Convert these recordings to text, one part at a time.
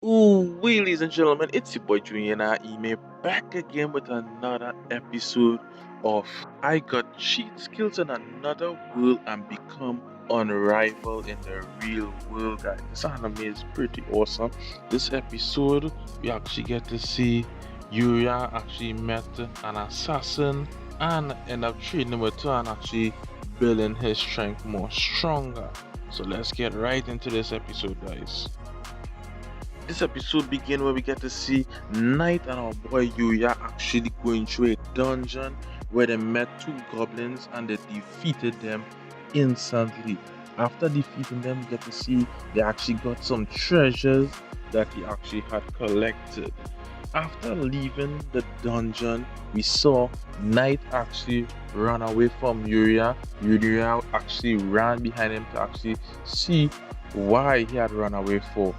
Ooh, ladies and gentlemen, it's your boy Junior and I email back again with another episode of I Got Cheat Skills in Another World and Become Unrivaled in the Real World, guys. This anime is pretty awesome. This episode, we actually get to see yuuya actually met an assassin and end up training with her and actually building his strength more stronger. So let's get right into this episode, guys. This episode begins where we get to see Knight and our boy Yuya actually going through a dungeon where they met two goblins and they defeated them instantly. After defeating them, we get to see they actually got some treasures that he actually had collected. After leaving the dungeon, we saw Knight actually run away from Yuya. Yuya actually ran behind him to actually see why he had run away for.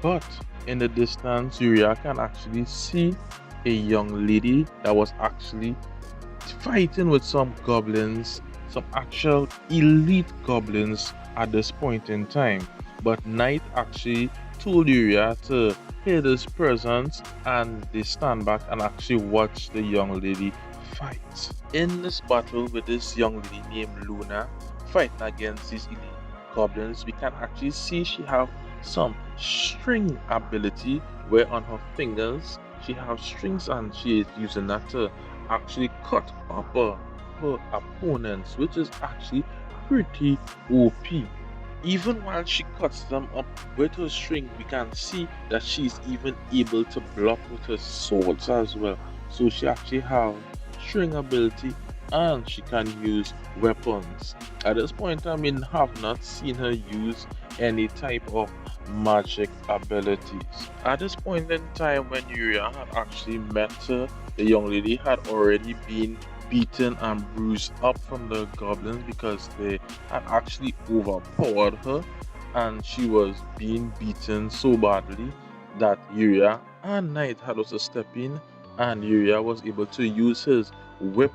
But in the distance, yuuya can actually see a young lady that was actually fighting with some goblins, some actual elite goblins at this point in time. But Knight actually told yuuya to hid his presence and they stand back and actually watch the young lady fight. In this battle with this young lady named Luna fighting against these elite goblins, we can actually see she have some string ability where on her fingers she has strings and she is using that to actually cut up her opponents, which is actually pretty OP. Even while she cuts them up with her string, we can see that she's even able to block with her swords as well. So she actually have string ability and she can use weapons. At this point I mean have not seen her use any type of magic abilities. At this point in time when yuuya had actually met her, the young lady had already been beaten and bruised up from the goblins because they had actually overpowered her and she was being beaten so badly that yuuya and Knight had also stepped in and yuuya was able to use his whip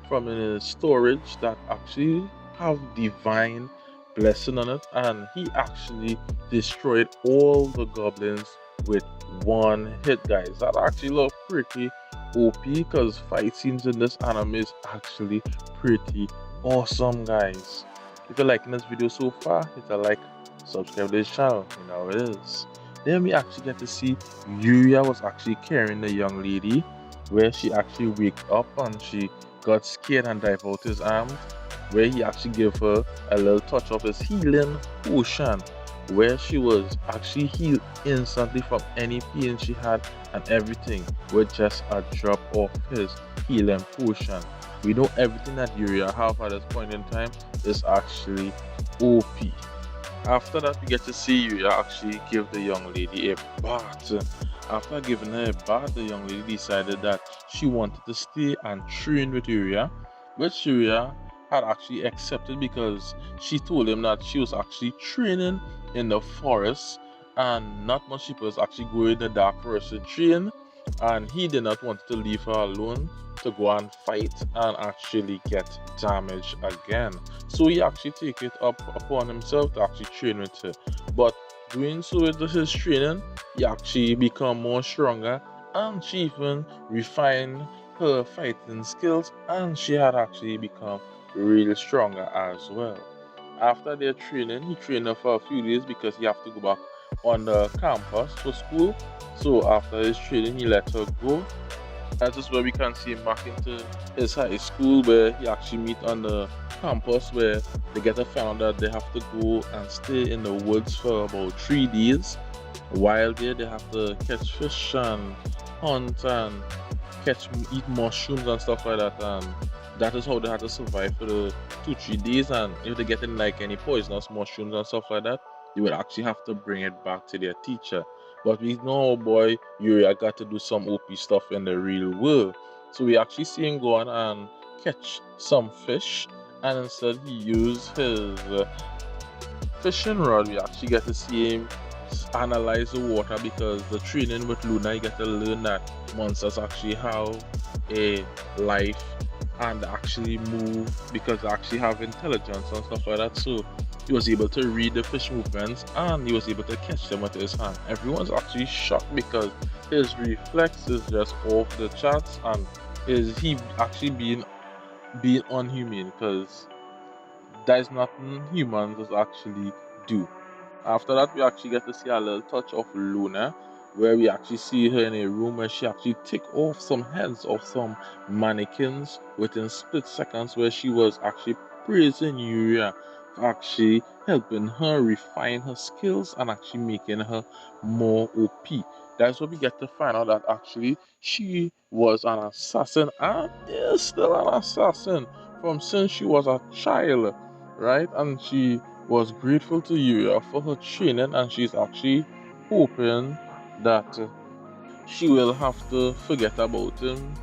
from his storage that actually have divine blessing on it and he actually destroyed all the goblins with one hit, guys. That actually looked pretty OP because fight scenes in this anime is actually pretty awesome, guys. If you're liking this video so far, hit a like, subscribe to this channel, you know how it is. Then we actually get to see yuuya was actually carrying the young lady where she actually waked up and she got scared and dive out his arms where he actually gave her a little touch of his healing potion where she was actually healed instantly from any pain she had and everything with just a drop of his healing potion. We know everything that yuuya have at this point in time is actually OP. After that, we get to see yuuya actually give the young lady a bath. After giving her a bath, the young lady decided that she wanted to stay and train with yuuya, which yuuya had actually accepted because she told him that she was actually training in the forest and not much people was actually going in the dark forest to train and he did not want to leave her alone to go and fight and actually get damaged again. So he actually take it up upon himself to actually train with her. But doing so with his training, he actually become more stronger and she even refined her fighting skills and she had actually become really stronger as well. After their training, he trained her for a few days because he have to go back on the campus for school. So after his training, he let her go. That is where we can see him back into his high school where he actually meet on the campus where they get a found that they have to go and stay in the woods for about 3 days. While there, they have to catch fish and hunt and eat mushrooms and stuff like that. And that is how they had to survive for the 2 3 days. And if they get in like any poisonous mushrooms and stuff like that, they would actually have to bring it back to their teacher. But we know, boy, yuuya got to do some OP stuff in the real world. So we actually see him go on and catch some fish, and instead he used his fishing rod. We actually get to see him analyze the water because the training with Luna, you get to learn that monsters actually have a life and actually move because they actually have intelligence and stuff like that. So he was able to read the fish movements and he was able to catch them with his hand. Everyone's actually shocked because his reflex is just off the charts, and is he actually being unhuman, because there's nothing humans actually do. After that, we actually get to see a little touch of Luna, where we actually see her in a room where she actually take off some heads of some mannequins within split seconds, where she was actually praising Yuuya for actually helping her refine her skills and actually making her more OP. That's what we get to find out, that actually she was an assassin and is still an assassin from since she was a child, right? And she was grateful to Yuya for her training, and she's actually hoping that she will have to forget about him.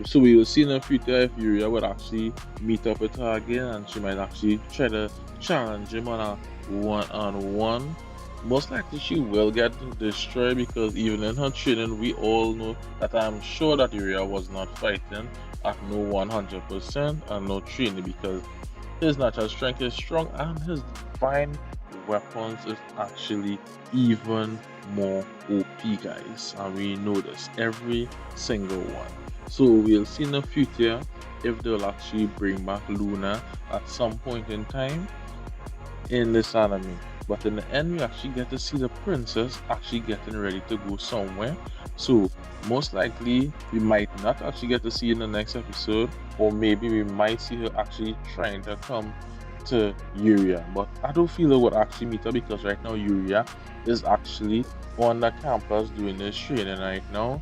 So we will see in the future if Yuya would actually meet up with her again, and she might actually try to challenge him on a one-on-one. Most likely she will get destroyed, because even in her training we all know that I'm sure that Yuya was not fighting at no 100% and no training, because his natural strength is strong and his divine weapons is actually even more OP, guys. And we know this, every single one. So we'll see in the future if they'll actually bring back Luna at some point in time in this anime. But in the end, we actually get to see the princess actually getting ready to go somewhere. So most likely we might not actually get to see in the next episode, or maybe we might see her actually trying to come to Yuya. But I don't feel it would actually meet her, because right now Yuya is actually on the campus doing his training right now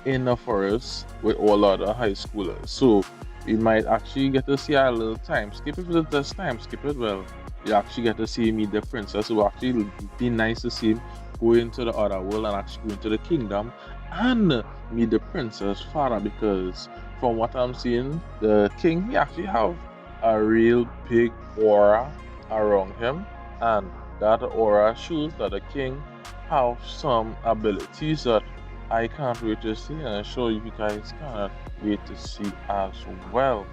in the forest with all other high schoolers. So we might actually get to see a little time skip. If it's this time skip it, well, you actually get to see him meet the princess. It will actually be nice to see him go into the other world and actually go into the kingdom and meet the princess father, because from what I'm seeing, the king, he actually have a real big aura around him, and that aura shows that the king have some abilities that I can't wait to see, and I'm sure you guys cannot wait to see as well.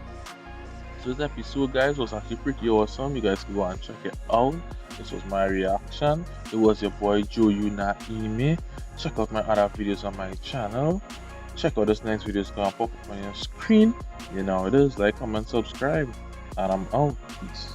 So this episode, guys, was actually pretty awesome. You guys can go and check it out. This was my reaction. It was your boy yuuya. Check out my other videos on my channel. Check out this next video, it's gonna pop up on your screen. You know how it is. Like, comment, subscribe, and I'm out. Peace.